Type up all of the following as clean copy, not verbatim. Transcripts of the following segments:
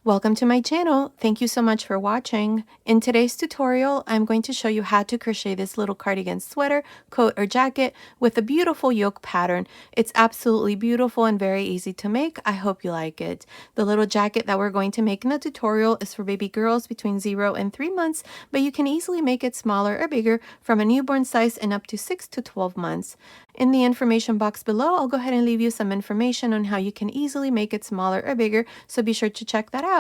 Welcome to my channel. Thank you so much for watching. In today's tutorial, I'm going to show you how to crochet this little cardigan sweater, coat, or jacket with a beautiful yoke pattern. It's absolutely beautiful and very easy to make. I hope you like it. The little jacket that we're going to make in the tutorial is for baby girls between 0 and 3 months, but you can easily make it smaller or bigger from a newborn size and up to 6 to 12 months. In the information box below, I'll go ahead and leave you some information on how you can easily make it smaller or bigger, so be sure to check that out.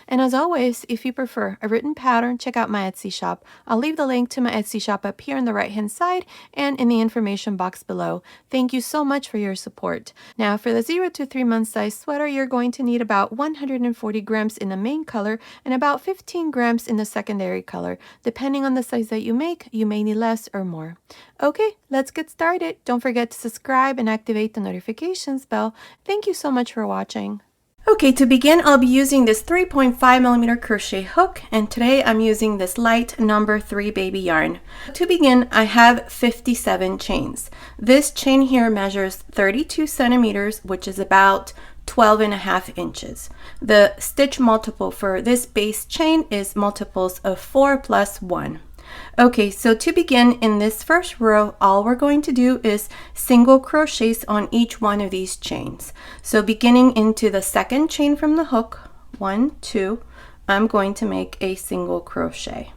And as always, if you prefer a written pattern, check out my Etsy shop. I'll leave the link to my Etsy shop up here on the right hand side and in the information box below. Thank you so much for your support. Now for the 0 to 3 month size sweater, you're going to need about 140 grams in the main color and about 15 grams in the secondary color. Depending on the size that you make, you may need less or more. Okay, let's get started. Don't forget to subscribe and activate the notifications bell. Thank you so much for watching. Okay, to begin, I'll be using this 3.5mm crochet hook, and today I'm using this light number 3 baby yarn. To begin, I have 57 chains. This chain here measures 32 centimeters, which is about 12.5 inches. The stitch multiple for this base chain is multiples of 4 plus 1. Okay, so to begin, in this first row, all we're going to do is single crochets on each one of these chains. So beginning into the second chain from the hook, 1, 2, I'm going to make a single crochet.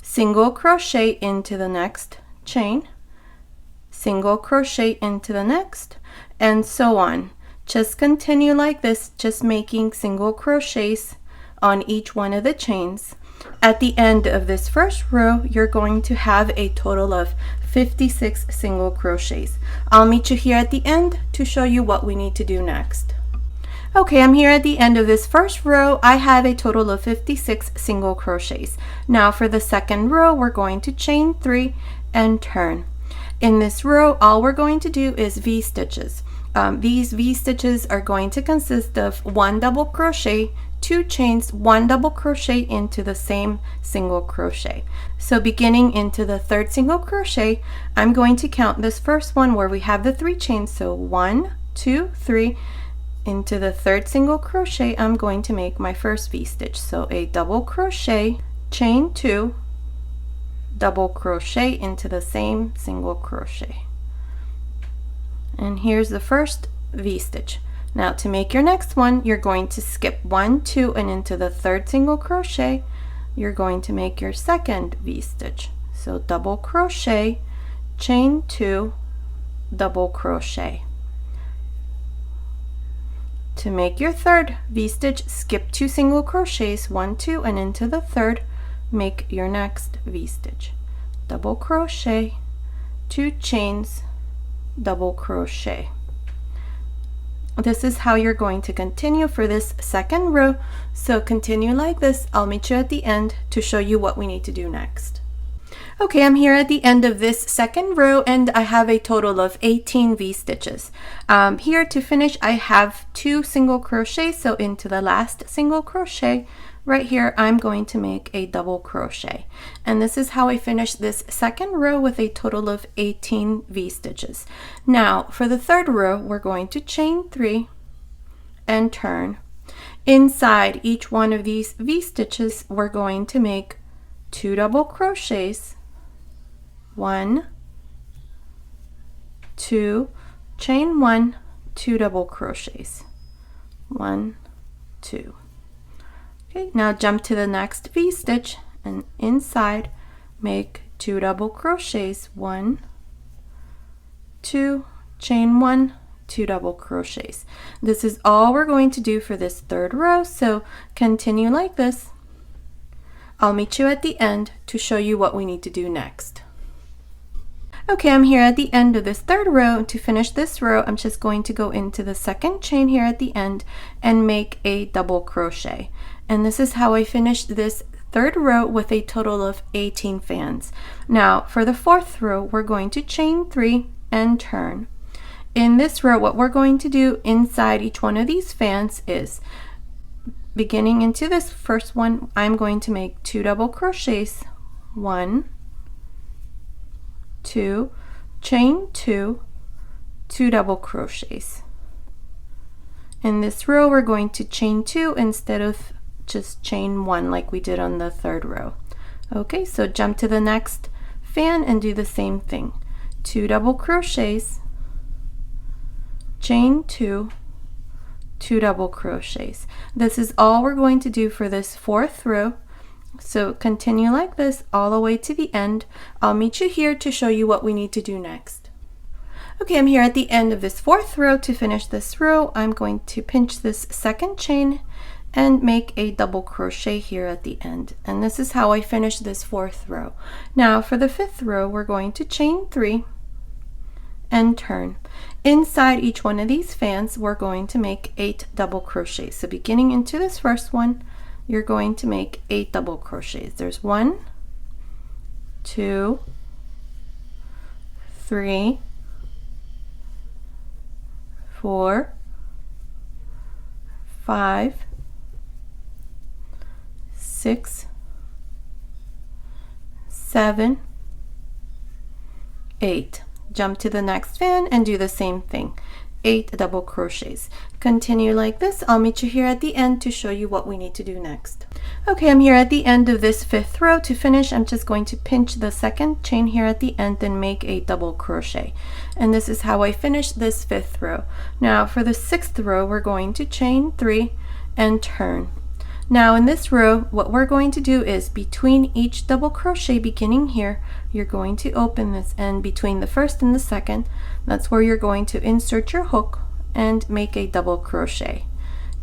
Single crochet into the next chain, single crochet into the next, and so on. Just continue like this, just making single crochets on each one of the chains. At the end of this first row, you're going to have a total of 56 single crochets. I'll meet you here at the end to show you what we need to do next. Okay, I'm here at the end of this first row. I have a total of 56 single crochets. Now for the second row, we're going to chain 3 and turn. In this row, all we're going to do is V-stitches. These V-stitches are going to consist of 1 double crochet, 2 chains, 1 double crochet into the same single crochet. So beginning into the third single crochet, I'm going to count this first one where we have the 3 chains. So 1, 2, 3. Into the third single crochet, I'm going to make my first V-stitch. So a double crochet, chain 2, double crochet into the same single crochet. And here's the first V-stitch. Now to make your next one, you're going to skip 1, 2, and into the third single crochet, you're going to make your second V-stitch. So double crochet, chain 2, double crochet. To make your third V-stitch, skip 2 single crochets, 1, 2, and into the third, make your next V-stitch. Double crochet, 2 chains, double crochet. This is how you're going to continue for this second row. So continue like this. I'll meet you at the end to show you what we need to do next. Okay, I'm here at the end of this second row and I have a total of 18 V-stitches. Here to finish, I have 2 single crochets. So into the last single crochet, right here, I'm going to make a double crochet. And this is how I finish this second row with a total of 18 V-stitches. Now, for the third row, we're going to chain 3 and turn. Inside each one of these V-stitches, we're going to make 2 double crochets, 1, 2, chain 1, 2 double crochets, 1, 2. Okay, now jump to the next V-stitch and inside make 2 double crochets, 1, 2, chain 1, 2 double crochets. This is all we're going to do for this third row, so continue like this. I'll meet you at the end to show you what we need to do next. Okay, I'm here at the end of this third row. To finish this row, I'm just going to go into the second chain here at the end and make a double crochet. And this is how I finished this third row with a total of 18 fans. Now for the fourth row, we're going to chain 3 and turn. In this row, what we're going to do inside each one of these fans is, beginning into this first one, I'm going to make 2 double crochets, 1, 2, chain 2, 2 double crochets. In this row, we're going to chain 2 instead of just chain 1 like we did on the 3rd row. Okay, so jump to the next fan and do the same thing. 2 double crochets, chain 2, 2 double crochets. This is all we're going to do for this 4th row. So continue like this all the way to the end. I'll meet you here to show you what we need to do next. Okay, I'm here at the end of this 4th row. To finish this row, I'm going to pinch this 2nd chain and make a double crochet here at the end. And this is how I finish this 4th row. Now for the 5th row, we're going to chain 3 and turn. Inside each one of these fans, we're going to make 8 double crochets. So beginning into this first one, you're going to make 8 double crochets. There's 1, 2, 3, 4, 5, 6, 7, 8. Jump to the next fan and do the same thing. 8 double crochets. Continue like this. I'll meet you here at the end to show you what we need to do next. Okay, I'm here at the end of this 5th row. To finish, I'm just going to pinch the 2nd chain here at the end and make a double crochet. And this is how I finish this 5th row. Now for the 6th row, we're going to chain 3 and turn. Now in this row, what we're going to do is between each double crochet beginning here, you're going to open this, and between the 1st and the 2nd, that's where you're going to insert your hook and make a double crochet.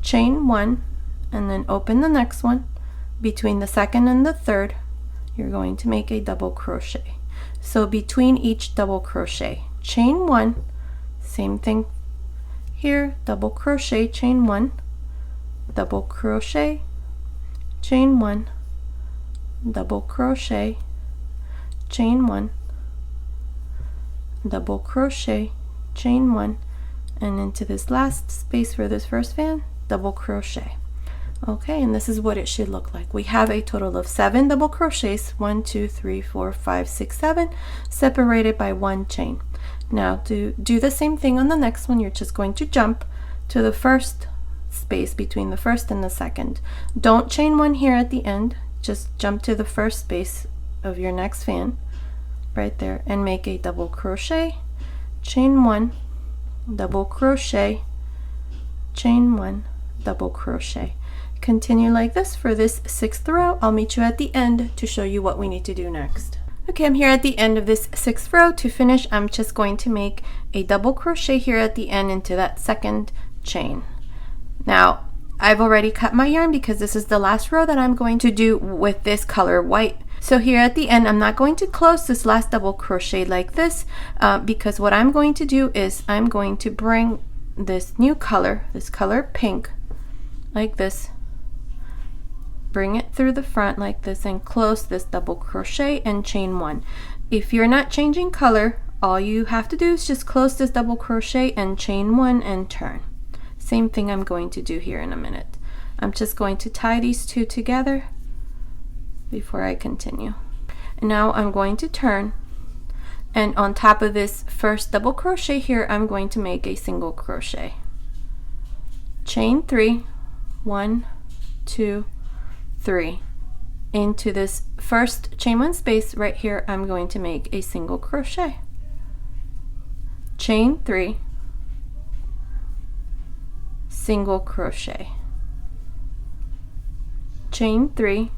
Chain 1 and then open the next one. Between the 2nd and the 3rd, you're going to make a double crochet. So between each double crochet, chain 1, same thing here, double crochet, chain 1, double crochet, chain 1, double crochet, chain 1, double crochet, chain 1, and into this last space for this first fan, double crochet. Okay, and this is what it should look like. We have a total of 7 double crochets, 1, 2, 3, 4, 5, 6, 7, separated by 1 chain. Now to do the same thing on the next one, you're just going to jump to the first space between the 1st and the 2nd. Don't chain 1 here at the end, just jump to the first space of your next fan right there and make a double crochet, chain 1, double crochet, chain 1, double crochet. Continue like this for this 6th row. I'll meet you at the end to show you what we need to do next. Okay, I'm here at the end of this 6th row. To finish, I'm just going to make a double crochet here at the end into that 2nd chain. Now, I've already cut my yarn because this is the last row that I'm going to do with this color white. So here at the end, I'm not going to close this last double crochet like this because what I'm going to do is I'm going to bring this new color, this color pink, like this, bring it through the front like this and close this double crochet and chain 1. If you're not changing color, all you have to do is just close this double crochet and chain 1 and turn. Same thing I'm going to do here in a minute. I'm just going to tie these two together before I continue. And now I'm going to turn, and on top of this first double crochet here, I'm going to make a single crochet. Chain 3, 1, 2, 3. Into this first chain 1 space right here, I'm going to make a single crochet. Chain 3, single crochet, chain 3,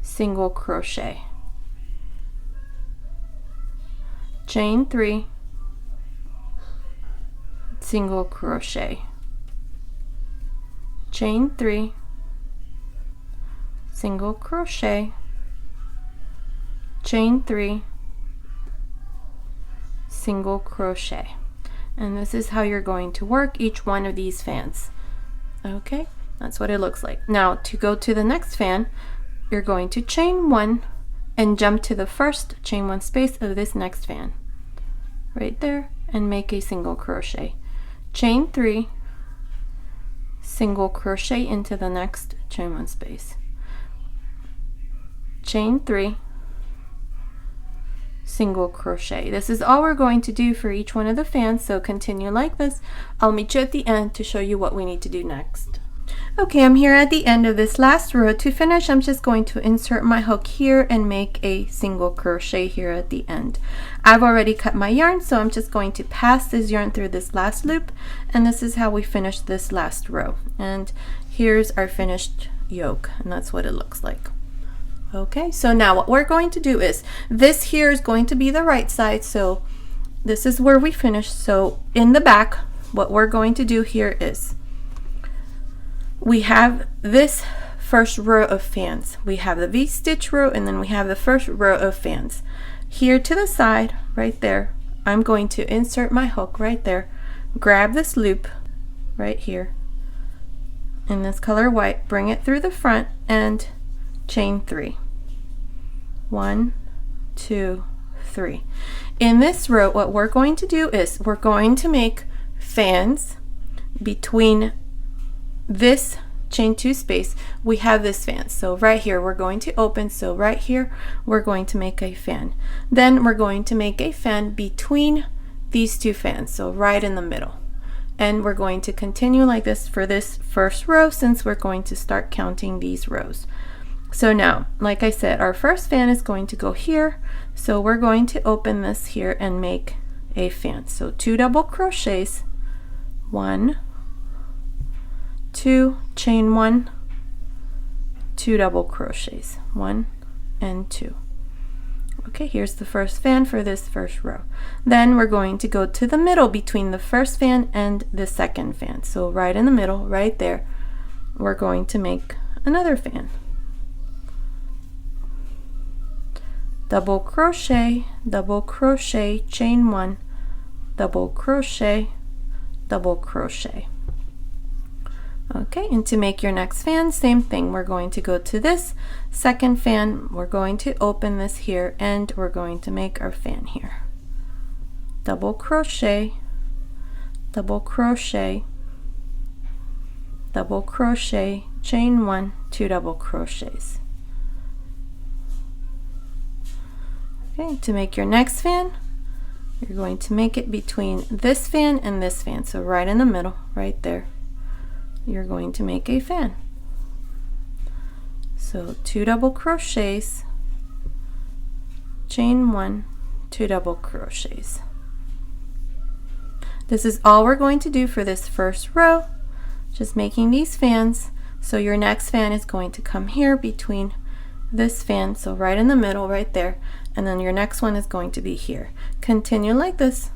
single crochet, chain 3, single crochet, chain 3, single crochet, chain 3, single crochet. And this is how you're going to work each one of these fans. Okay, that's what it looks like. Now to go to the next fan, you're going to chain 1 and jump to the first chain 1 space of this next fan right there and make a single crochet. Chain 3, single crochet into the next chain 1 space. Chain 3, single crochet. This is all we're going to do for each one of the fans, so continue like this. I'll meet you at the end to show you what we need to do next. Okay, I'm here at the end of this last row. To finish, I'm just going to insert my hook here and make a single crochet here at the end. I've already cut my yarn, so I'm just going to pass this yarn through this last loop, and this is how we finish this last row. And here's our finished yoke, and that's what it looks like. Okay, so now what we're going to do is, this here is going to be the right side, so this is where we finish. So in the back, what we're going to do here is, we have this first row of fans. We have the V-stitch row, and then we have the first row of fans. Here to the side, right there, I'm going to insert my hook right there, grab this loop right here in this color white, bring it through the front, and chain 3. 1, 2, 3. In this row, what we're going to do is we're going to make fans between this chain 2 space. We have this fan, so right here we're going to open, so right here we're going to make a fan. Then we're going to make a fan between these 2 fans, so right in the middle. And we're going to continue like this for this first row, since we're going to start counting these rows. So now, like I said, our first fan is going to go here, so we're going to open this here and make a fan. So 2 double crochets, 1, 2, chain 1, 2 double crochets, 1 and 2. Okay, here's the first fan for this first row. Then we're going to go to the middle between the first fan and the second fan. So right in the middle, right there, we're going to make another fan. Double crochet, chain 1, double crochet, double crochet. Okay, and to make your next fan, same thing. We're going to go to this second fan, we're going to open this here, and we're going to make our fan here. Double crochet, double crochet, double crochet, chain 1, 2 double crochets. Okay, to make your next fan, you're going to make it between this fan and this fan, so right in the middle, right there, you're going to make a fan. So 2 double crochets, chain 1, 2 double crochets. This is all we're going to do for this first row, just making these fans. So your next fan is going to come here between this fan, so right in the middle, right there, and then your next one is going to be here. Continue like this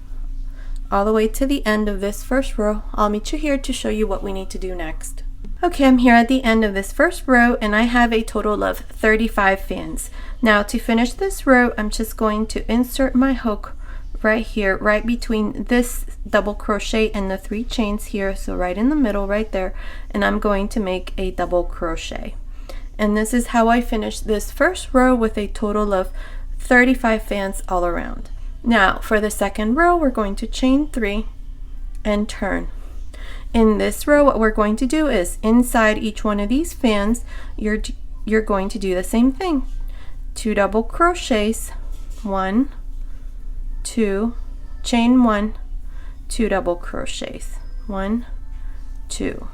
all the way to the end of this first row. I'll meet you here to show you what we need to do next. Okay, I'm here at the end of this first row, and I have a total of 35 fans. Now to finish this row, I'm just going to insert my hook right here, right between this double crochet and the 3 chains here, so right in the middle, right there, and I'm going to make a double crochet. And this is how I finish this first row with a total of 35 fans all around. Now for the second row, we're going to chain 3 and turn. In this row, what we're going to do is inside each one of these fans, you're going to do the same thing. 2 double crochets, 1, 2, chain 1, 2 double crochets, 1, 2.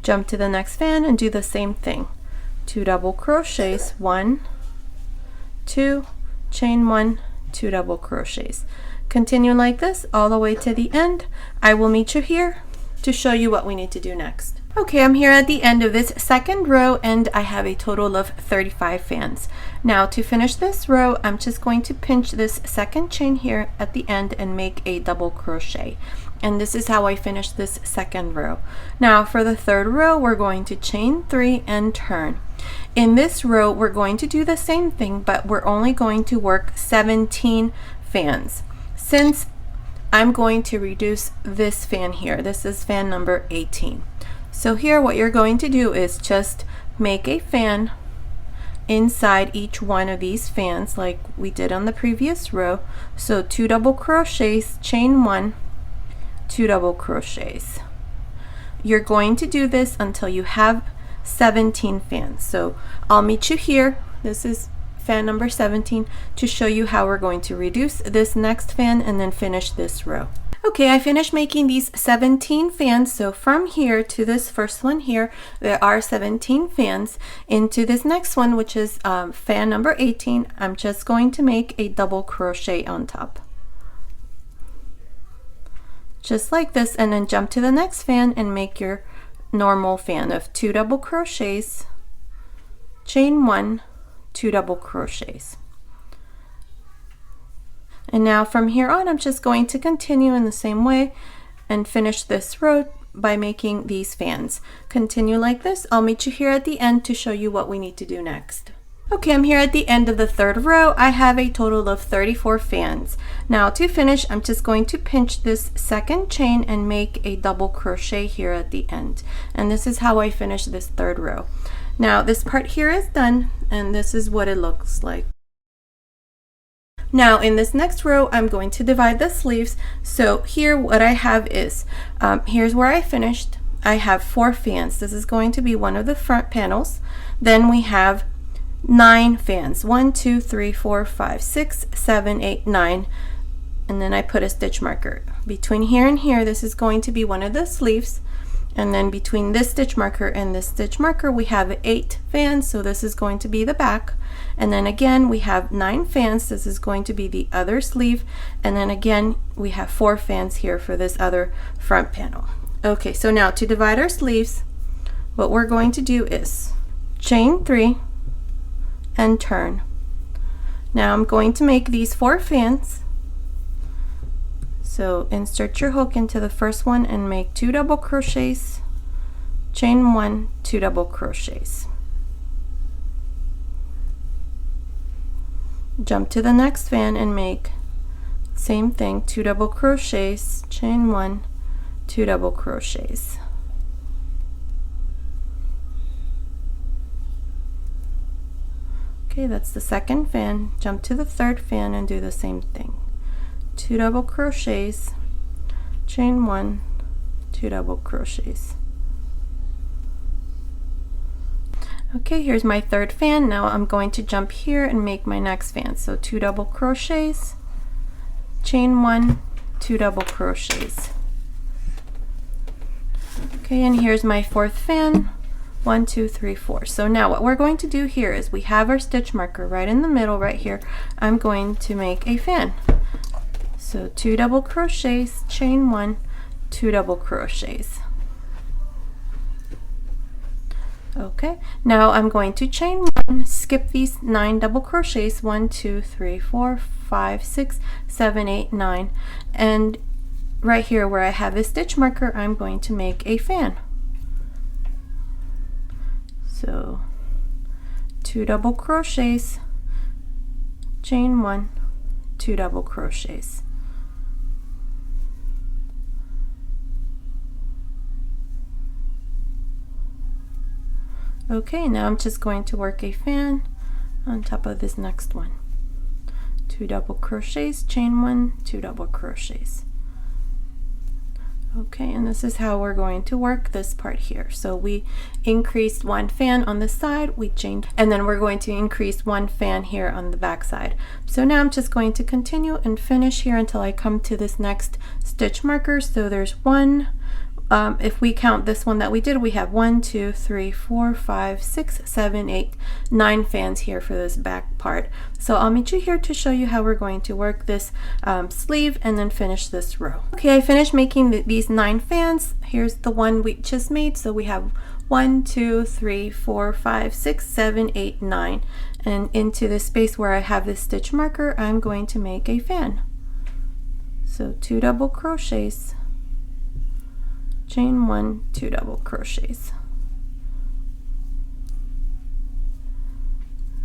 Jump to the next fan and do the same thing. 2 double crochets, 1, 2, chain 1, 2 double crochets. Continue like this all the way to the end. I will meet you here to show you what we need to do next. Okay, I'm here at the end of this second row, and I have a total of 35 fans. Now to finish this row, I'm just going to pinch this second chain here at the end and make a double crochet. And this is how I finish this second row. Now for the third row, we're going to chain 3 and turn. In this row, we're going to do the same thing, but we're only going to work 17 fans. Since I'm going to reduce this fan here, this is fan number 18. So here what you're going to do is just make a fan inside each one of these fans like we did on the previous row. So 2 double crochets, chain 1, 2 double crochets. You're going to do this until you have 17 fans. So I'll meet you here. This is fan number 17 to show you how we're going to reduce this next fan and then finish this row. Okay, I finished making these 17 fans. So from here to this first one here, there are 17 fans. Into this next one, which is fan number 18, I'm just going to make a double crochet on top. Just like this, and then jump to the next fan and make your normal fan of 2 double crochets, chain 1, 2 double crochets. And now from here on, I'm just going to continue in the same way and finish this row by making these fans. Continue like this. I'll meet you here at the end to show you what we need to do next. Okay, I'm here at the end of the third row. I have a total of 34 fans. Now to finish, I'm just going to pinch this second chain and make a double crochet here at the end. And this is how I finish this third row. Now this part here is done, and this is what it looks like. Now in this next row, I'm going to divide the sleeves. So here what I have is, here's where I finished. I have 4 fans. This is going to be one of the front panels. Then we have 9 fans. 1, 2, 3, 4, 5, 6, 7, 8, 9. And then I put a stitch marker. Between here and here, this is going to be one of the sleeves. And then between this stitch marker and this stitch marker, we have 8 fans, so this is going to be the back. And then again, we have 9 fans. This is going to be the other sleeve. And then again, we have 4 fans here for this other front panel. Okay, so now to divide our sleeves, what we're going to do is chain 3 and turn. Now I'm going to make these 4 fans. So insert your hook into the first one and make 2 double crochets, chain 1, 2 double crochets. Jump to the next fan and make same thing, 2 double crochets, chain 1, 2 double crochets. Okay, that's the second fan. Jump to the third fan and do the same thing. 2 double crochets, chain 1, 2 double crochets. Okay, here's my third fan. Now I'm going to jump here and make my next fan. So 2 double crochets, chain 1, 2 double crochets. Okay, and here's my fourth fan. 1, 2, 3, 4. So now what we're going to do here is we have our stitch marker right in the middle right here. I'm going to make a fan. So 2 double crochets, chain 1, 2 double crochets. Okay, now I'm going to chain 1, skip these 9 double crochets, 1, 2, 3, 4, 5, 6, 7, 8, 9, and right here where I have this stitch marker, I'm going to make a fan. So 2 double crochets, chain 1, 2 double crochets. Okay, now I'm just going to work a fan on top of this next one. 2 double crochets, chain 1, 2 double crochets. Okay, and this is how we're going to work this part here. So we increased 1 fan on the side, we chained, and then we're going to increase 1 fan here on the back side. So now I'm just going to continue and finish here until I come to this next stitch marker. So there's 1, if we count this one that we did, we have 1, 2, 3, 4, 5, 6, 7, 8, 9 fans here for this back part. So I'll meet you here to show you how we're going to work this sleeve and then finish this row. Okay, I finished making these 9 fans. Here's the one we just made. So we have 1, 2, 3, 4, 5, 6, 7, 8, 9. And into the space where I have this stitch marker, I'm going to make a fan. So 2 double crochets, chain 1, 2 double crochets.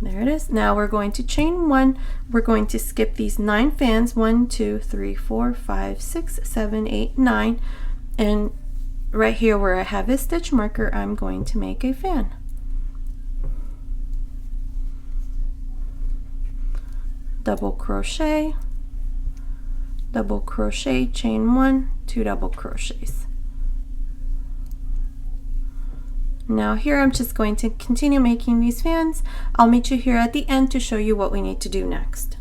There it is. Now we're going to chain 1. We're going to skip these 9 fans, 1, 2, 3, 4, 5, 6, 7, 8, 9, and right here where I have this stitch marker, I'm going to make a fan. Double crochet, chain 1, 2 double crochets. Now here I'm just going to continue making these fans. I'll meet you here at the end to show you what we need to do next.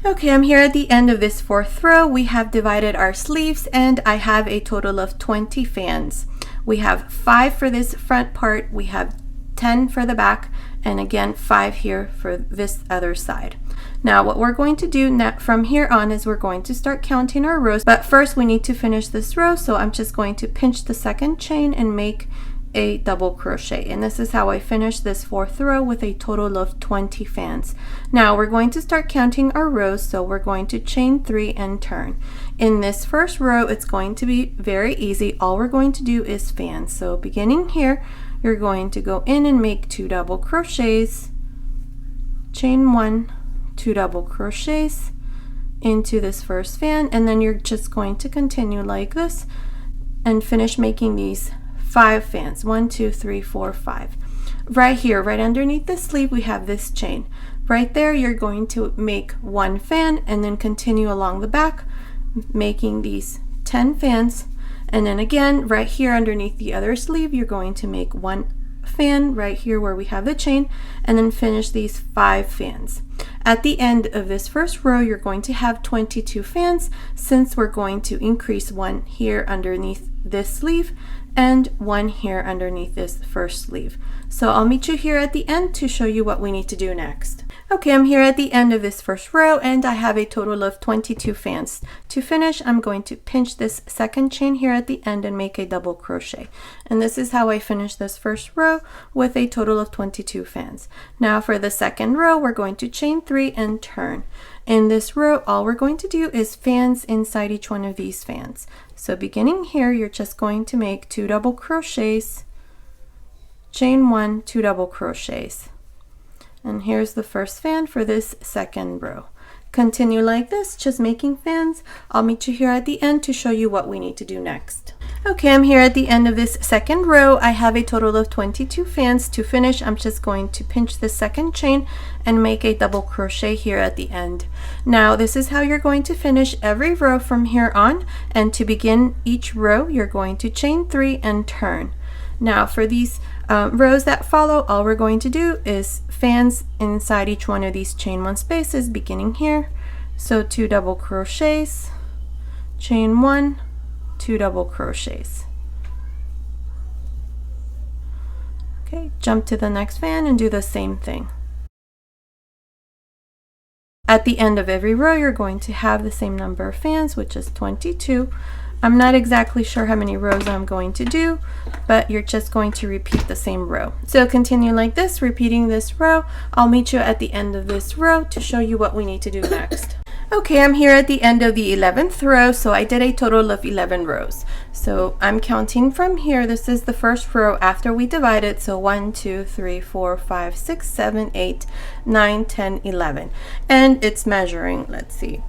Okay, I'm here at the end of this 4th row. We have divided our sleeves and I have a total of 20 fans. We have 5 for this front part, we have 10 for the back, and again 5 here for this other side. Now what we're going to do from here on is we're going to start counting our rows, but first we need to finish this row, so I'm just going to pinch the 2nd chain and make a double crochet, and this is how I finish this 4th row with a total of 20 fans. Now we're going to start counting our rows, so we're going to chain 3 and turn. In this first row it's going to be very easy. All we're going to do is fans. So beginning here, you're going to go in and make 2 double crochets, chain 1, 2 double crochets into this first fan, and then you're just going to continue like this and finish making these 5 fans. 1, 2, 3, 4, 5. Right here, right underneath the sleeve, we have this chain. Right there, you're going to make 1 fan and then continue along the back, making these 10 fans. And then again, right here underneath the other sleeve, you're going to make 1 fan right here where we have the chain, and then finish these 5 fans. At the end of this first row, you're going to have 22 fans, since we're going to increase 1 here underneath this sleeve and 1 here underneath this first sleeve. So I'll meet you here at the end to show you what we need to do next. Okay, I'm here at the end of this first row and I have a total of 22 fans. To finish, I'm going to pinch this 2nd chain here at the end and make a double crochet. And this is how I finish this first row with a total of 22 fans. Now for the 2nd row, we're going to chain 3 and turn. In this row, all we're going to do is fans inside each one of these fans. So beginning here, you're just going to make 2 double crochets, chain 1, 2 double crochets. And here's the first fan for this 2nd row. Continue like this, just making fans. I'll meet you here at the end to show you what we need to do next. Okay, I'm here at the end of this 2nd row. I have a total of 22 fans. To finish, I'm just going to pinch the 2nd chain and make a double crochet here at the end. Now, this is how you're going to finish every row from here on. And to begin each row, you're going to chain 3 and turn. Now, for these rows that follow, all we're going to do is fans inside each one of these chain 1 spaces, beginning here. So 2 double crochets, chain 1, 2 double crochets. Okay, jump to the next fan and do the same thing. At the end of every row, you're going to have the same number of fans, which is 22. I'm not exactly sure how many rows I'm going to do, but you're just going to repeat the same row. So continue like this, repeating this row. I'll meet you at the end of this row to show you what we need to do next. Okay, I'm here at the end of the 11th row, so I did a total of 11 rows. So I'm counting from here. This is the first row after we divide it. So 1, 2, 3, 4, 5, 6, 7, 8, 9, 10, 11. And it's measuring, let's see.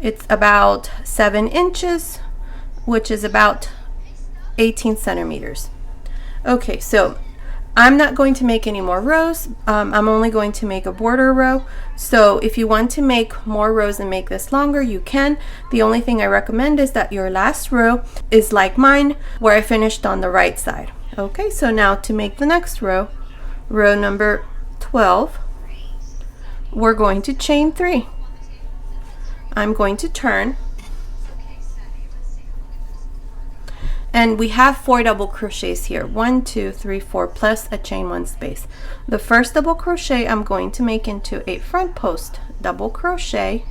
It's about 7 inches, which is about 18 centimeters. Okay, so I'm not going to make any more rows. I'm only going to make a border row. So if you want to make more rows and make this longer, you can. The only thing I recommend is that your last row is like mine, where I finished on the right side. Okay, so now to make the next row, row number 12, we're going to chain 3. I'm going to turn, and we have 4 double crochets here. 1, 2, 3, 4 plus a chain 1 space. The first double crochet I'm going to make into a front post double crochet.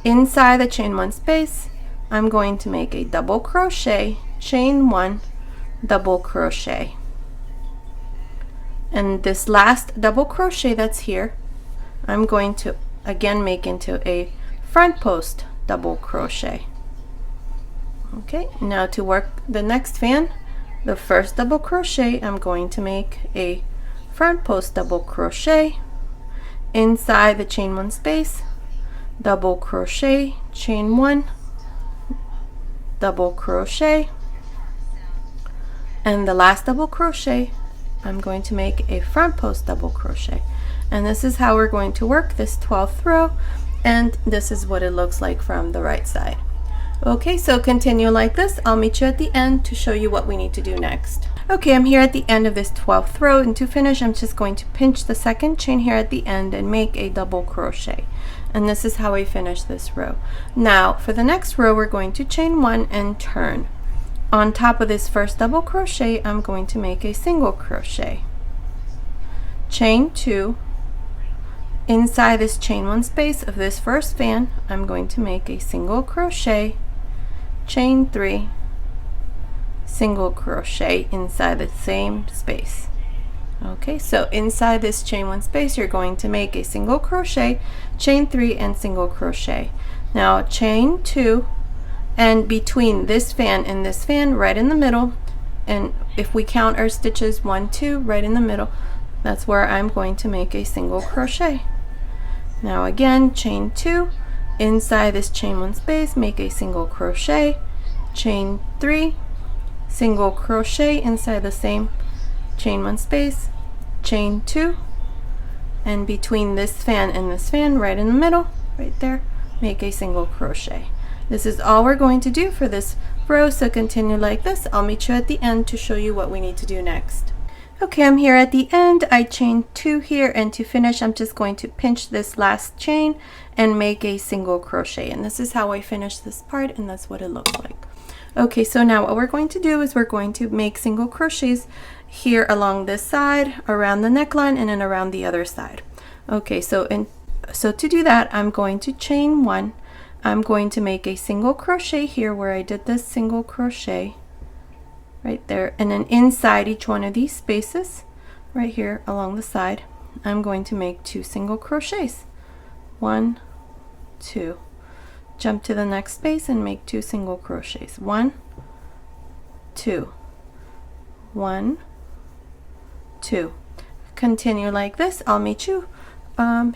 Inside the chain 1 space, I'm going to make a double crochet, chain 1, double crochet. And this last double crochet that's here, I'm going to again make into a front post double crochet. Okay, now to work the next fan, the first double crochet, I'm going to make a front post double crochet. Inside the chain 1 space, double crochet, chain 1, double crochet, and the last double crochet, I'm going to make a front post double crochet. And this is how we're going to work this 12th row, and this is what it looks like from the right side. Okay, so continue like this. I'll meet you at the end to show you what we need to do next. Okay, I'm here at the end of this 12th row, and to finish I'm just going to pinch the second chain here at the end and make a double crochet. And this is how I finish this row. Now for the next row we're going to chain 1 and turn. On top of this first double crochet I'm going to make a single crochet. Chain 2. Inside this chain 1 space of this first fan I'm going to make a single crochet, chain 3, single crochet inside the same space. Okay, so inside this chain 1 space you're going to make a single crochet, chain 3, and single crochet. Now chain 2, and between this fan and this fan, right in the middle, and if we count our stitches 1, 2, right in the middle, that's where I'm going to make a single crochet. Now again, chain 2, inside this chain 1 space make a single crochet, chain 3, single crochet inside the same chain 1 space, chain 2, and between this fan and this fan, right in the middle, right there, make a single crochet. This is all we're going to do for this row, so continue like this. I'll meet you at the end to show you what we need to do next. Okay, I'm here at the end. I chained 2 here, and to finish I'm just going to pinch this last chain and make a single crochet, and this is how I finish this part, and that's what it looks like. Okay, so now what we're going to do is we're going to make single crochets here along this side, around the neckline, and then around the other side. Okay, so to do that I'm going to chain 1. I'm going to make a single crochet here where I did this single crochet right there, and then inside each one of these spaces right here along the side I'm going to make 2 single crochets. 1, 2. Jump to the next space and make 2 single crochets. 1, 2. 1, 2. Continue like this. I'll meet you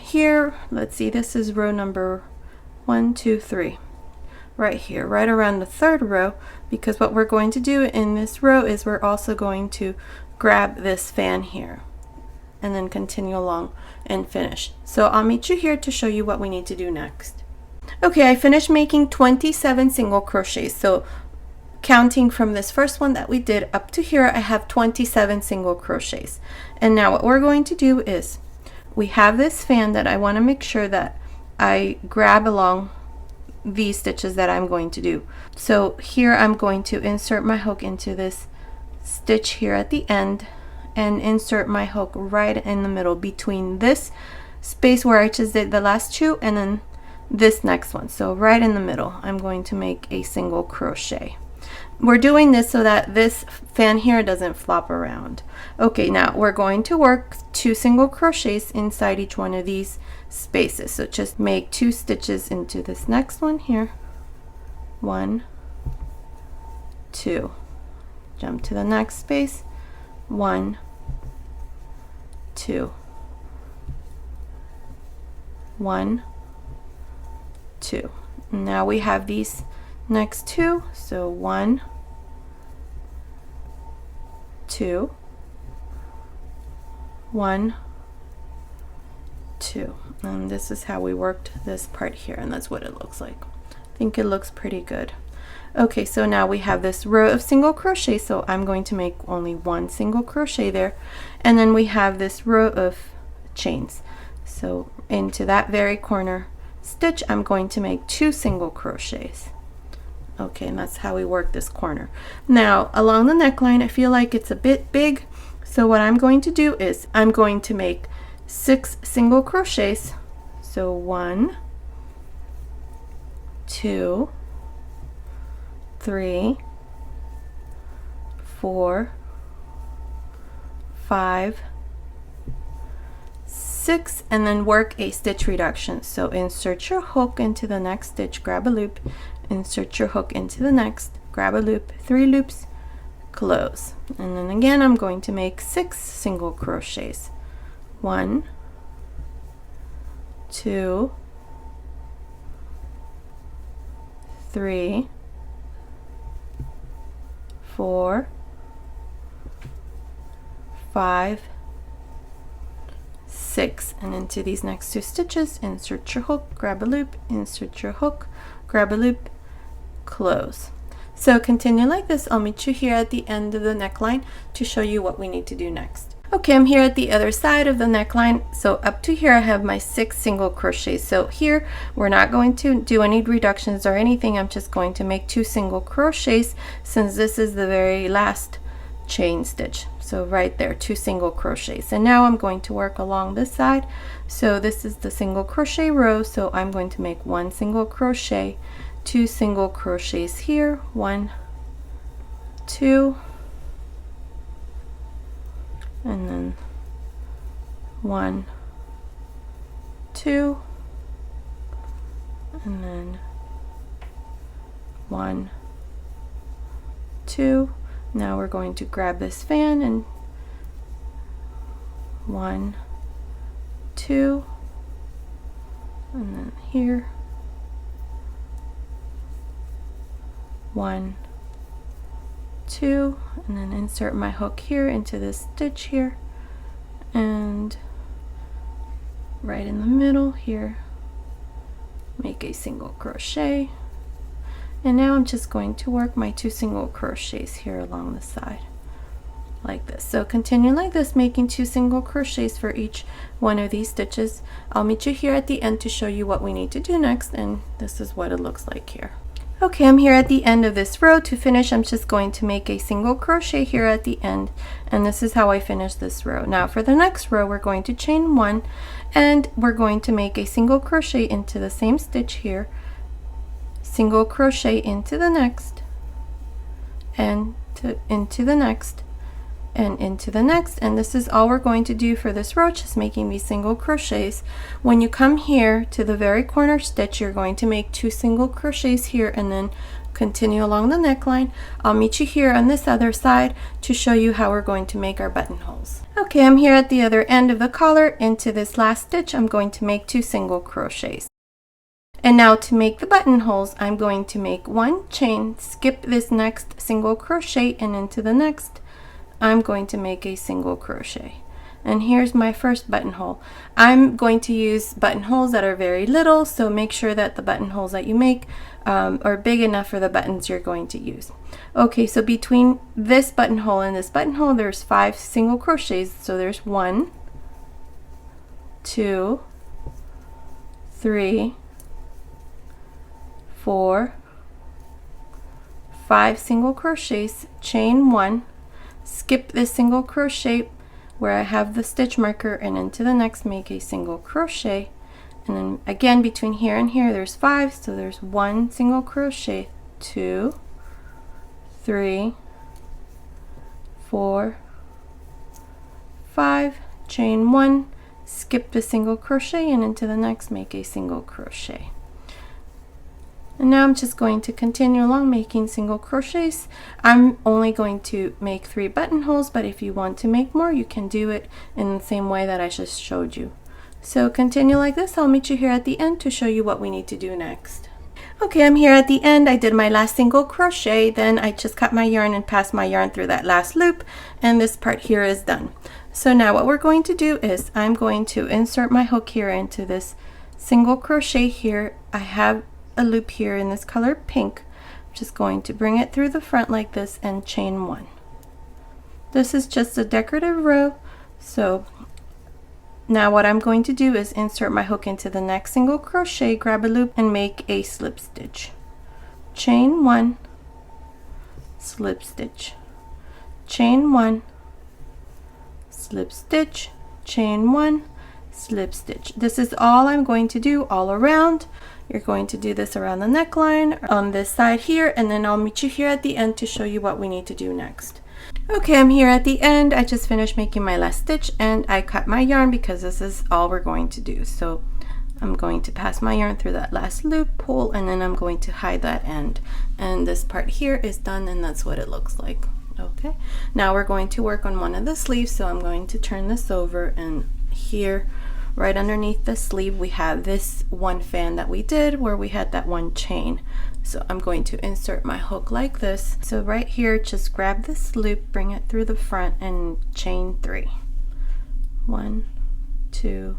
here. Let's see, this is row number 1, 2, 3. Right here, right around the 3rd row, because what we're going to do in this row is we're also going to grab this fan here and then continue along and finish. So I'll meet you here to show you what we need to do next. Okay, I finished making 27 single crochets. So counting from this first one that we did up to here, I have 27 single crochets. And now what we're going to do is we have this fan that I want to make sure that I grab along these stitches that I'm going to do. So here I'm going to insert my hook into this stitch here at the end and insert my hook right in the middle between this space where I just did the last 2 and then this next one. So right in the middle I'm going to make a single crochet. We're doing this so that this fan here doesn't flop around. Okay, now we're going to work 2 single crochets inside each one of these spaces. So just make 2 stitches into this next one here. 1, 2. Jump to the next space. 1, 2. 1, 2. Now we have these next 2, so 1, 2, 1, 2, and this is how we worked this part here, and that's what it looks like. I think it looks pretty good. Okay, so now we have this row of single crochet, so I'm going to make only 1 single crochet there, and then we have this row of chains. So into that very corner stitch I'm going to make 2 single crochets. Okay, and that's how we work this corner. Now along the neckline I feel like it's a bit big, so what I'm going to do is I'm going to make 6 single crochets. So 1, 2, 3, 4, 5, 6, and then work a stitch reduction. So insert your hook into the next stitch, grab a loop, insert your hook into the next, grab a loop, 3 loops, close, and then again I'm going to make 6 single crochets. 1, 2, 3, 4, 5, 6, and into these next 2 stitches insert your hook, grab a loop, insert your hook, grab a loop, close. So continue like this. I'll meet you here at the end of the neckline to show you what we need to do next. Okay, I'm here at the other side of the neckline. So up to here I have my 6 single crochets. So here we're not going to do any reductions or anything. I'm just going to make 2 single crochets since this is the very last chain stitch. So right there, 2 single crochets. And now I'm going to work along this side. So this is the single crochet row. So I'm going to make 1 single crochet, 2 single crochets here, 1, 2, and then 1, 2, and then 1, 2. Now we're going to grab this fan and 1, 2, and then here 1, 2, and then insert my hook here into this stitch here, and right in the middle here make a single crochet. And now I'm just going to work my 2 single crochets here along the side like this. So continue like this, making 2 single crochets for each one of these stitches. I'll meet you here at the end to show you what we need to do next, and this is what it looks like here. Okay, I'm here at the end of this row. To finish, I'm just going to make a single crochet here at the end, and this is how I finish this row. Now for the next row, we're going to chain 1, and we're going to make a single crochet into the same stitch here, single crochet into the next, and into the next, and into the next. And this is all we're going to do for this row, just making these single crochets. When you come here to the very corner stitch, you're going to make 2 single crochets here and then continue along the neckline. I'll meet you here on this other side to show you how we're going to make our buttonholes. Okay, I'm here at the other end of the collar. Into this last stitch, I'm going to make 2 single crochets. And now to make the buttonholes, I'm going to make 1 chain, skip this next single crochet, and into the next I'm going to make a single crochet. And here's my first buttonhole. I'm going to use buttonholes that are very little, so make sure that the buttonholes that you make are big enough for the buttons you're going to use. Okay, so between this buttonhole and this buttonhole, there's 5 single crochets. So there's 1, 2, 3, 4, 5 single crochets, chain 1, skip this single crochet where I have the stitch marker, and into the next make a single crochet, and then again between here and here there's 5, so there's 1 single crochet, 2, 3, 4, 5, chain 1, skip the single crochet, and into the next make a single crochet. And now I'm just going to continue along making single crochets. I'm only going to make 3 buttonholes, but if you want to make more, you can do it in the same way that I just showed you. So continue like this. I'll meet you here at the end to show you what we need to do next. Okay, I'm here at the end. I did my last single crochet, then I just cut my yarn and passed my yarn through that last loop, and this part here is done. So now what we're going to do is I'm going to insert my hook here into this single crochet here. I have a loop here in this color pink. I'm just going to bring it through the front like this and chain 1. This is just a decorative row. So now what I'm going to do is insert my hook into the next single crochet, grab a loop, and make a slip stitch. Chain 1, slip stitch, chain 1, slip stitch, chain 1, slip stitch. This is all I'm going to do all around. You're going to do this around the neckline on this side here, and then I'll meet you here at the end to show you what we need to do next. Okay, I'm here at the end. I just finished making my last stitch and I cut my yarn because this is all we're going to do. So I'm going to pass my yarn through that last loop, pull, and then I'm going to hide that end. And this part here is done, and that's what it looks like. Okay, now we're going to work on one of the sleeves, so I'm going to turn this over, and here right underneath the sleeve we have this one fan that we did where we had that 1 chain. So I'm going to insert my hook like this. So right here, just grab this loop, bring it through the front, and chain 3. 1, 2,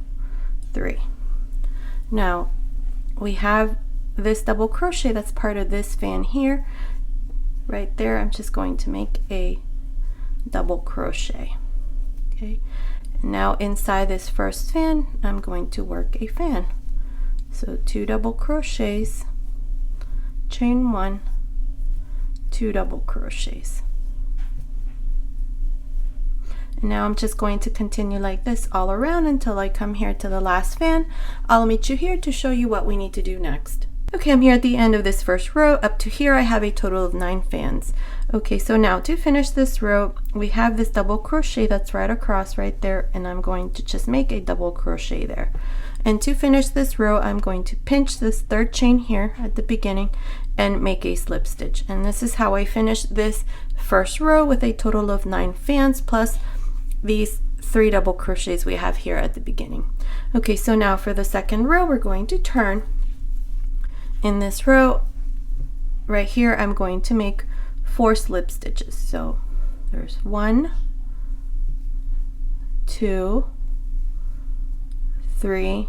3. Now we have this double crochet that's part of this fan here, right there, I'm just going to make a double crochet. Okay, and now inside this first fan, I'm going to work a fan. So 2 double crochets, chain 1, 2 double crochets. And now I'm just going to continue like this all around until I come here to the last fan. I'll meet you here to show you what we need to do next. Okay, I'm here at the end of this first row. Up to here I have a total of 9 fans. Okay, so now to finish this row, we have this double crochet that's right across right there, and I'm going to just make a double crochet there. And to finish this row, I'm going to pinch this 3rd chain here at the beginning and make a slip stitch. And this is how I finish this first row with a total of 9 fans plus these 3 double crochets we have here at the beginning. Okay, so now for the second row, we're going to turn. In this row right here, I'm going to make 4 slip stitches. So there's 1, 2, 3,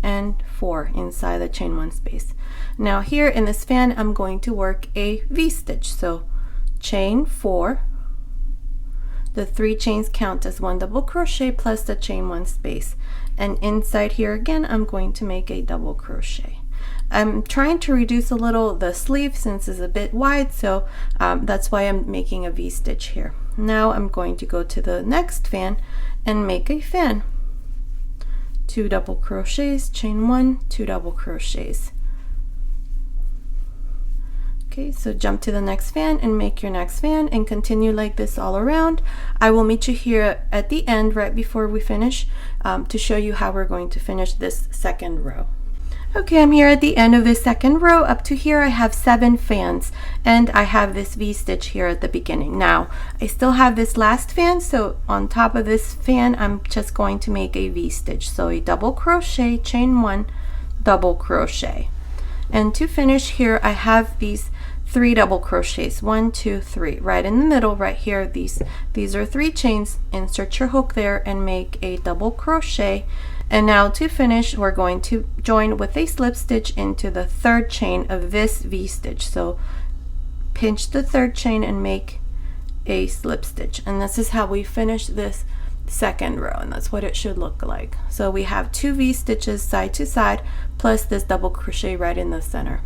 and 4 inside the chain 1 space. Now here in this fan, I'm going to work a V-stitch. So chain 4, the 3 chains count as 1 double crochet plus the chain 1 space, and inside here again I'm going to make a double crochet. I'm trying to reduce a little the sleeve since it's a bit wide, so that's why I'm making a V-stitch here. Now I'm going to go to the next fan and make a fan. 2 double crochets, chain 1, 2 double crochets. Okay, so jump to the next fan and make your next fan and continue like this all around. I will meet you here at the end right before we finish to show you how we're going to finish this second row. Okay, I'm here at the end of this second row. Up to here I have 7 fans and I have this V-stitch here at the beginning. Now I still have this last fan, so on top of this fan I'm just going to make a V-stitch. So a double crochet, chain 1, double crochet. And to finish here I have these 3 double crochets, 1, 2, 3, right in the middle right here. These are 3 chains. Insert your hook there and make a double crochet. And now to finish, we're going to join with a slip stitch into the 3rd chain of this V-stitch. So pinch the 3rd chain and make a slip stitch. And this is how we finish this second row, and that's what it should look like. So we have 2 V-stitches side to side plus this double crochet right in the center,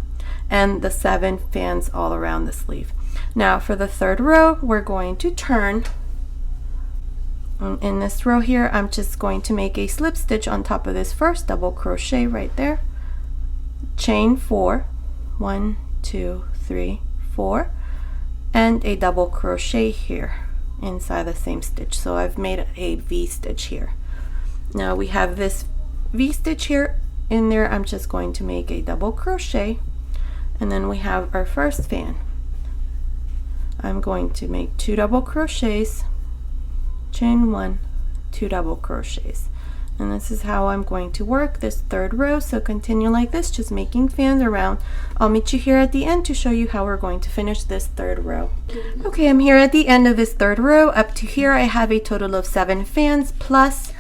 and the 7 fans all around the sleeve. Now for the 3rd row, we're going to turn. In this row here, I'm just going to make a slip stitch on top of this first double crochet right there, chain 4, 1, 2, 3, 4, and a double crochet here inside the same stitch. So I've made a V-stitch here. Now we have this V-stitch here. In there I'm just going to make a double crochet, and then we have our first fan. I'm going to make 2 double crochets, chain 1, 2 double crochets, and this is how I'm going to work this 3rd row. So continue like this, just making fans around. I'll meet you here at the end to show you how we're going to finish this 3rd row. Okay, I'm here at the end of this 3rd row. Up to here I have a total of 7 fans plus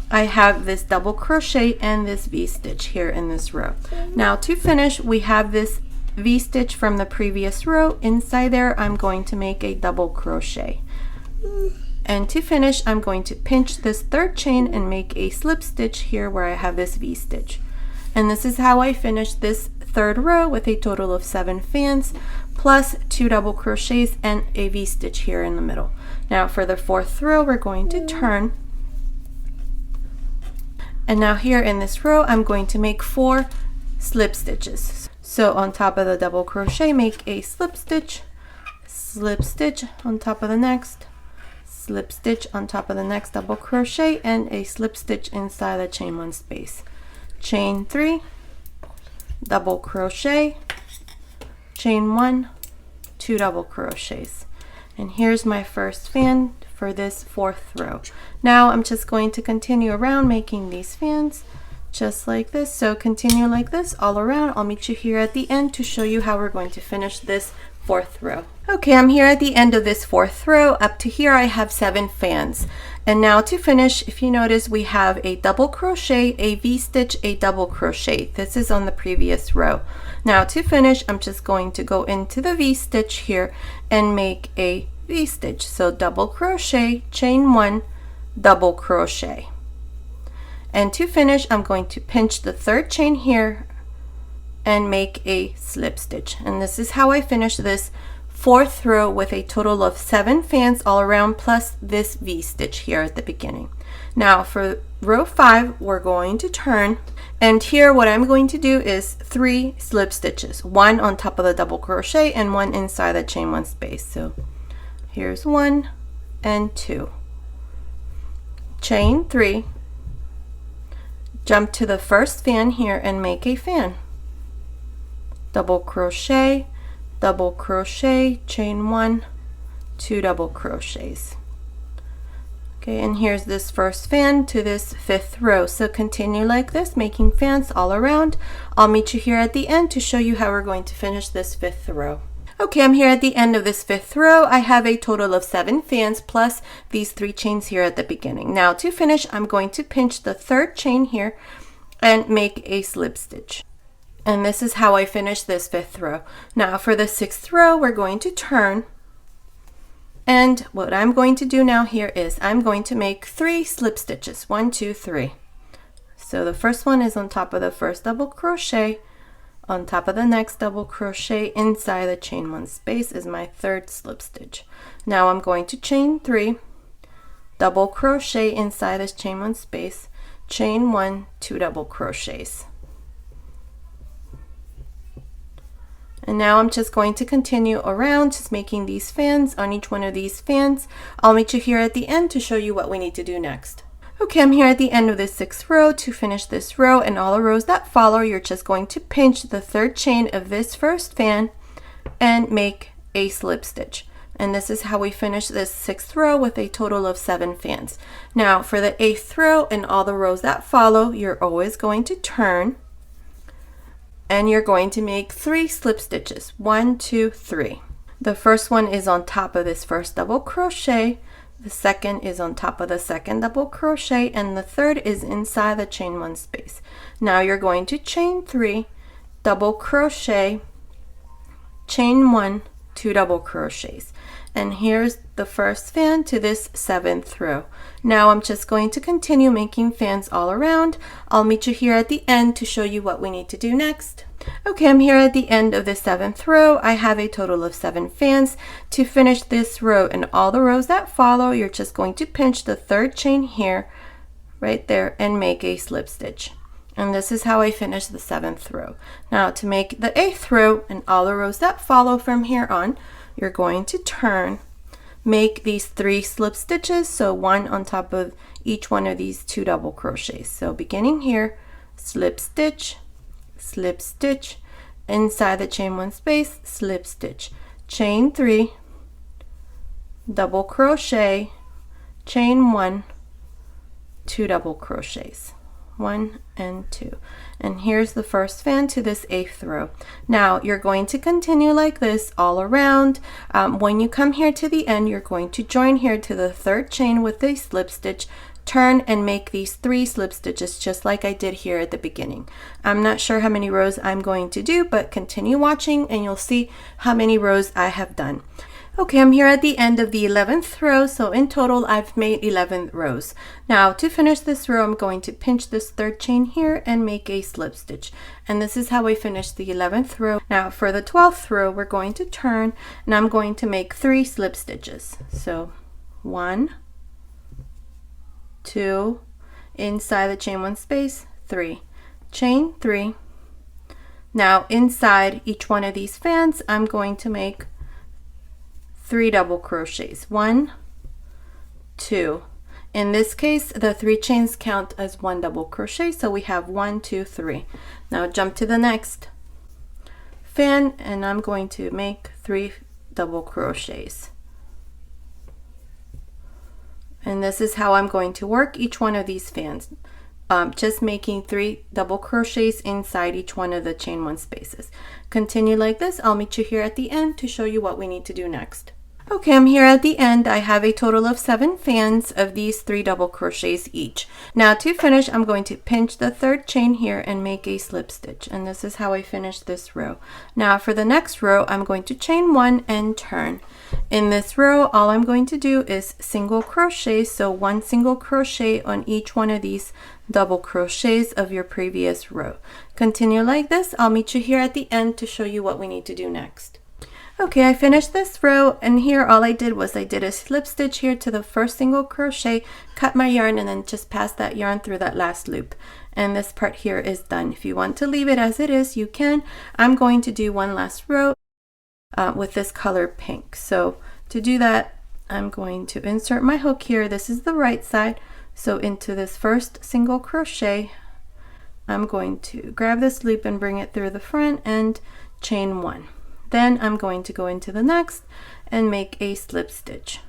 I have this double crochet and this V-stitch here in this row. Now to finish, we have this V-stitch from the previous row. Inside there I'm going to make a double crochet. And to finish, I'm going to pinch this 3rd chain and make a slip stitch here where I have this V-stitch. And this is how I finish this 3rd row with a total of 7 fans plus 2 double crochets and a V-stitch here in the middle. Now for the 4th row, we're going to turn. And now here in this row, I'm going to make 4 slip stitches. So on top of the double crochet, make a slip stitch on top of the next, slip stitch on top of the next double crochet, and a slip stitch inside the chain 1 space. Chain 3, double crochet, chain 1, 2 double crochets. And here's my first fan for this 4th row. Now I'm just going to continue around making these fans just like this. So continue like this all around. I'll meet you here at the end to show you how we're going to finish this 4th row. Okay, I'm here at the end of this 4th row. Up to here I have 7 fans. And now to finish, if you notice, we have a double crochet, a V-stitch, a double crochet. This is on the previous row. Now to finish, I'm just going to go into the V-stitch here and make a V-stitch. So double crochet, chain 1, double crochet. And to finish, I'm going to pinch the third chain here and make a slip stitch. And this is how I finish this 4th row with a total of 7 fans all around plus this V-stitch here at the beginning. Now for row 5, we're going to turn, and here what I'm going to do is 3 slip stitches, 1 on top of the double crochet and 1 inside the chain 1 space. So here's 1 and 2, chain 3, jump to the first fan here and make a fan, double crochet, chain 1, 2 double crochets. Okay, and here's this first fan to this 5th row. So continue like this, making fans all around. I'll meet you here at the end to show you how we're going to finish this 5th row. Okay, I'm here at the end of this 5th row. I have a total of 7 fans plus these 3 chains here at the beginning. Now to finish, I'm going to pinch the 3rd chain here and make a slip stitch. And this is how I finish this 5th row. Now for the 6th row, we're going to turn. And what I'm going to do now here is I'm going to make 3 slip stitches, 1, 2, 3. So the first one is on top of the first double crochet, on top of the next double crochet, inside the chain 1 space is my 3rd slip stitch. Now I'm going to chain 3, double crochet inside this chain 1 space, chain 1, 2 double crochets. And now I'm just going to continue around, just making these fans on each one of these fans. I'll meet you here at the end to show you what we need to do next. Okay, I'm here at the end of this 6th row. To finish this row and all the rows that follow, you're just going to pinch the 3rd chain of this first fan and make a slip stitch. And this is how we finish this 6th row with a total of 7 fans. Now for the 8th row and all the rows that follow, you're always going to turn. And you're going to make 3 slip stitches, 1, 2, 3. The first one is on top of this first double crochet, the second is on top of the second double crochet, and the third is inside the chain 1 space. Now you're going to chain 3, double crochet, chain 1, 2 double crochets. And here's the first fan to this 7th row. Now I'm just going to continue making fans all around. I'll meet you here at the end to show you what we need to do next. Okay, I'm here at the end of the 7th row. I have a total of 7 fans. To finish this row and all the rows that follow, you're just going to pinch the 3rd chain here, right there, and make a slip stitch. And this is how I finish the 7th row. Now to make the 8th row and all the rows that follow from here on, you're going to turn, make these 3 slip stitches, so 1 on top of each one of these 2 double crochets. So beginning here, slip stitch, inside the chain 1 space, slip stitch, chain 3, double crochet, chain 1, 2 double crochets. 1 and 2, and here's the first fan to this 8th row. Now you're going to continue like this all around. When you come here to the end, you're going to join here to the 3rd chain with a slip stitch, turn and make these 3 slip stitches just like I did here at the beginning. I'm not sure how many rows I'm going to do, but continue watching and you'll see how many rows I have done. Okay, I'm here at the end of the 11th row, so in total I've made 11 rows. Now to finish this row, I'm going to pinch this 3rd chain here and make a slip stitch. And this is how I finish the 11th row. Now for the 12th row, we're going to turn and I'm going to make 3 slip stitches. So 1, 2, inside the chain 1 space, 3, chain 3. Now inside each one of these fans, I'm going to make 3 double crochets, 1, 2. In this case, the 3 chains count as 1 double crochet, so we have 1, 2, 3. Now jump to the next fan and I'm going to make 3 double crochets. And this is how I'm going to work each one of these fans. Just making 3 double crochets inside each one of the chain 1 spaces. Continue like this. I'll meet you here at the end to show you what we need to do next. Okay, I'm here at the end. I have a total of 7 fans of these 3 double crochets each. Now to finish, I'm going to pinch the 3rd chain here and make a slip stitch, and this is how I finish this row. Now for the next row, I'm going to chain 1 and turn. In this row, all I'm going to do is single crochet, so 1 single crochet on each one of these double crochets of your previous row. Continue like this. I'll meet you here at the end to show you what we need to do next. Okay, I finished this row, and here all I did was I did a slip stitch here to the first single crochet, cut my yarn, and then just pass that yarn through that last loop. And this part here is done. If you want to leave it as it is, you can. I'm going to do one last row with this color pink. So to do that, I'm going to insert my hook here. This is the right side. So into this first single crochet, I'm going to grab this loop and bring it through the front and chain 1. Then I'm going to go into the next and make a slip stitch.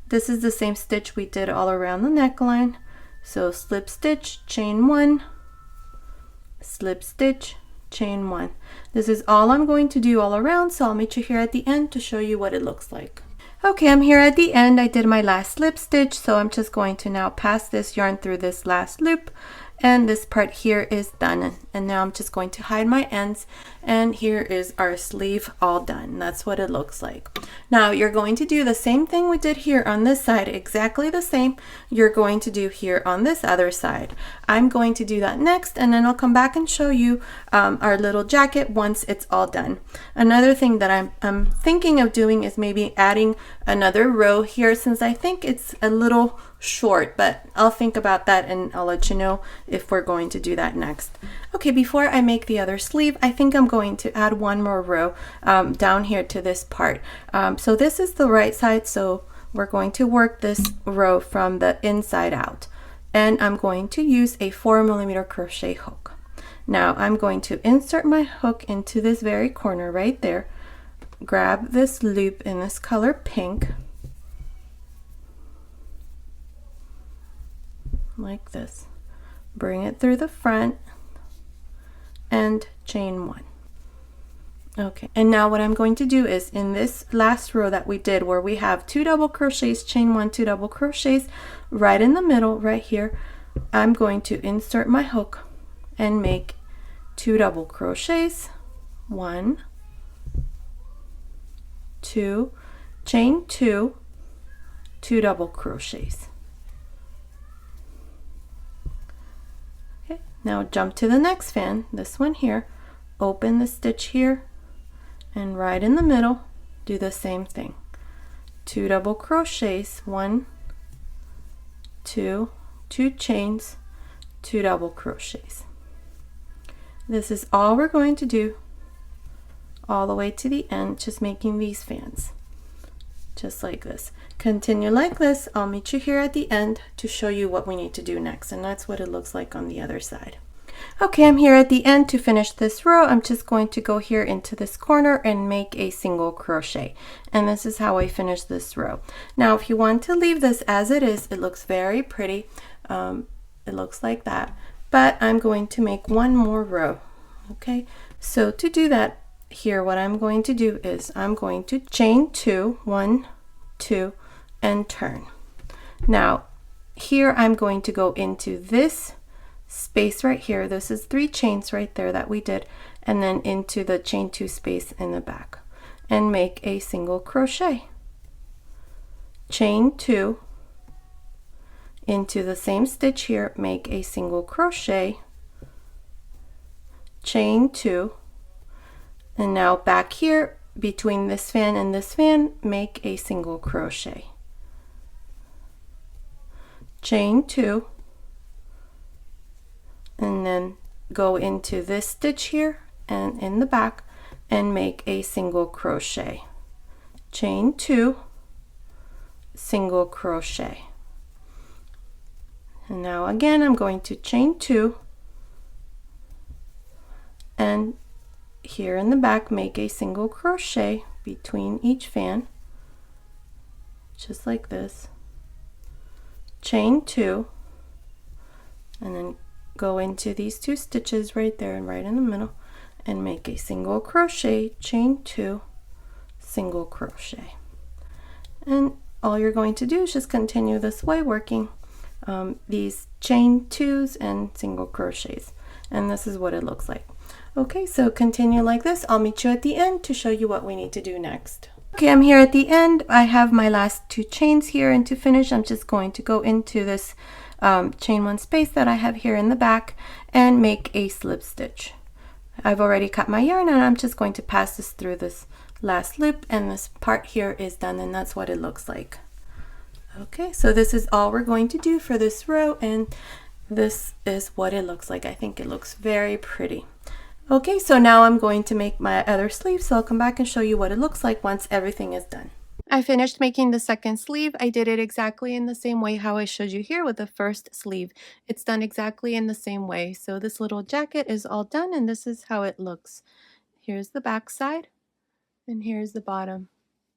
This is the same stitch we did all around the neckline. So slip stitch, chain 1, slip stitch, chain 1. This is all I'm going to do all around, so I'll meet you here at the end to show you what it looks like. Okay, I'm here at the end. I did my last slip stitch, so I'm just going to now pass this yarn through this last loop, and this part here is done. And now I'm just going to hide my ends, and here is our sleeve all done. That's what it looks like. Now you're going to do the same thing we did here on this side, exactly the same you're going to do here on this other side. I'm going to do that next, and then I'll come back and show you our little jacket once it's all done. Another thing that I'm thinking of doing is maybe adding another row here, since I think it's a little short, but I'll think about that and I'll let you know if we're going to do that next. Okay, before I make the other sleeve, I think I'm going to add one more row down here to this part. So this is the right side, so we're going to work this row from the inside out, and I'm going to use a 4mm crochet hook. Now I'm going to insert my hook into this very corner right there, grab this loop in this color pink, like this, bring it through the front and chain 1. Okay, and now what I'm going to do is in this last row that we did where we have 2 double crochets, chain 1, 2 double crochets, right in the middle right here, I'm going to insert my hook and make 2 double crochets, 1, 2, chain 2, 2 double crochets. Now jump to the next fan, this one here, open the stitch here, and right in the middle, do the same thing. 2 double crochets, 1, 2, 2 chains, 2 double crochets. This is all we're going to do all the way to the end, just making these fans. Just like this. Continue like this. I'll meet you here at the end to show you what we need to do next, and that's what it looks like on the other side. Okay, I'm here at the end to finish this row. I'm just going to go here into this corner and make a single crochet, and this is how I finish this row. Now if you want to leave this as it is, it looks very pretty. It looks like that, but I'm going to make one more row. Okay, so to do that, here what I'm going to do is I'm going to chain 2, 1, 2, and turn. Now here I'm going to go into this space right here. This is 3 chains right there that we did, and then into the chain 2 space in the back, and make a single crochet, chain 2, into the same stitch here, make a single crochet, chain 2, and now back here between this fan and this fan, make a single crochet, chain 2, and then go into this stitch here and in the back and make a single crochet, chain 2, single crochet. And now again I'm going to chain 2, and here in the back make a single crochet between each fan, just like this, chain 2, and then go into these 2 stitches right there and right in the middle and make a single crochet, chain 2, single crochet. And all you're going to do is just continue this way, working these chain twos and single crochets. And this is what it looks like. Okay, so continue like this. I'll meet you at the end to show you what we need to do next. Okay, I'm here at the end. I have my last two chains here, and to finish, I'm just going to go into this chain one space that I have here in the back and make a slip stitch. I've already cut my yarn, and I'm just going to pass this through this last loop, and this part here is done, and that's what it looks like. Okay, so this is all we're going to do for this row, and this is what it looks like. I think it looks very pretty. Okay, so now I'm going to make my other sleeve, so I'll come back and show you what it looks like once everything is done. I finished making the second sleeve. I did it exactly in the same way how I showed you here with the first sleeve. It's done exactly in the same way. So this little jacket is all done, and this is how it looks. Here's the back side, and here's the bottom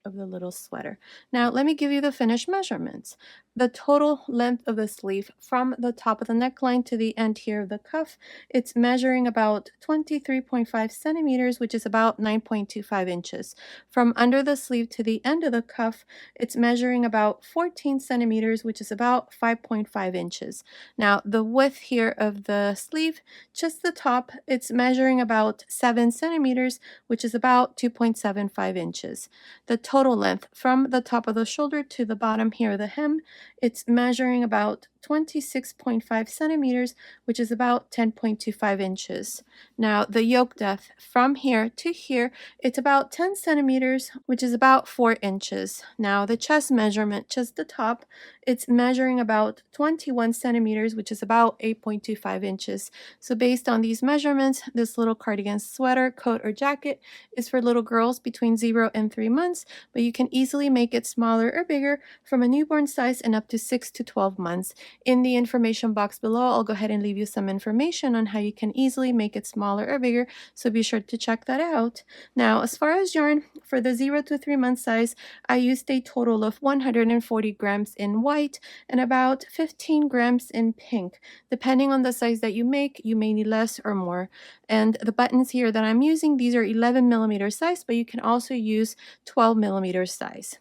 of the little sweater. Now let me give you the finished measurements. The total length of the sleeve from the top of the neckline to the end here of the cuff, it's measuring about 23.5 centimeters, which is about 9.25 inches. From under the sleeve to the end of the cuff, it's measuring about 14 centimeters, which is about 5.5 inches. Now the width here of the sleeve, just the top, it's measuring about 7 centimeters, which is about 2.75 inches. The total length from the top of the shoulder to the bottom here of the hem, it's measuring about 26.5 centimeters, which is about 10.25 inches. Now the yoke depth from here to here, it's about 10 centimeters, which is about 4 inches. Now the chest measurement, just the top, it's measuring about 21 centimeters, which is about 8.25 inches. So based on these measurements, this little cardigan sweater, coat, or jacket is for little girls between 0 and 3 months, but you can easily make it smaller or bigger from a newborn size and up to 6 to 12 months. In the information box below, I'll go ahead and leave you some information on how you can easily make it smaller or bigger, so be sure to check that out. Now, as far as yarn, for the 0 to 3 month size, I used a total of 140 grams in white and about 15 grams in pink. Depending on the size that you make, you may need less or more. And the buttons here that I'm using, these are 11 millimeter size, but you can also use 12 millimeter size.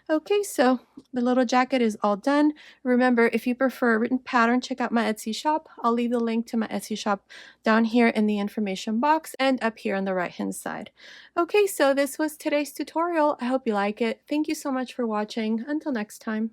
Okay, so the little jacket is all done. Remember, if you prefer a written pattern, check out my Etsy shop. I'll leave the link to my Etsy shop down here in the information box and up here on the right hand side. Okay, so this was today's tutorial. I hope you like it. Thank you so much for watching. Until next time.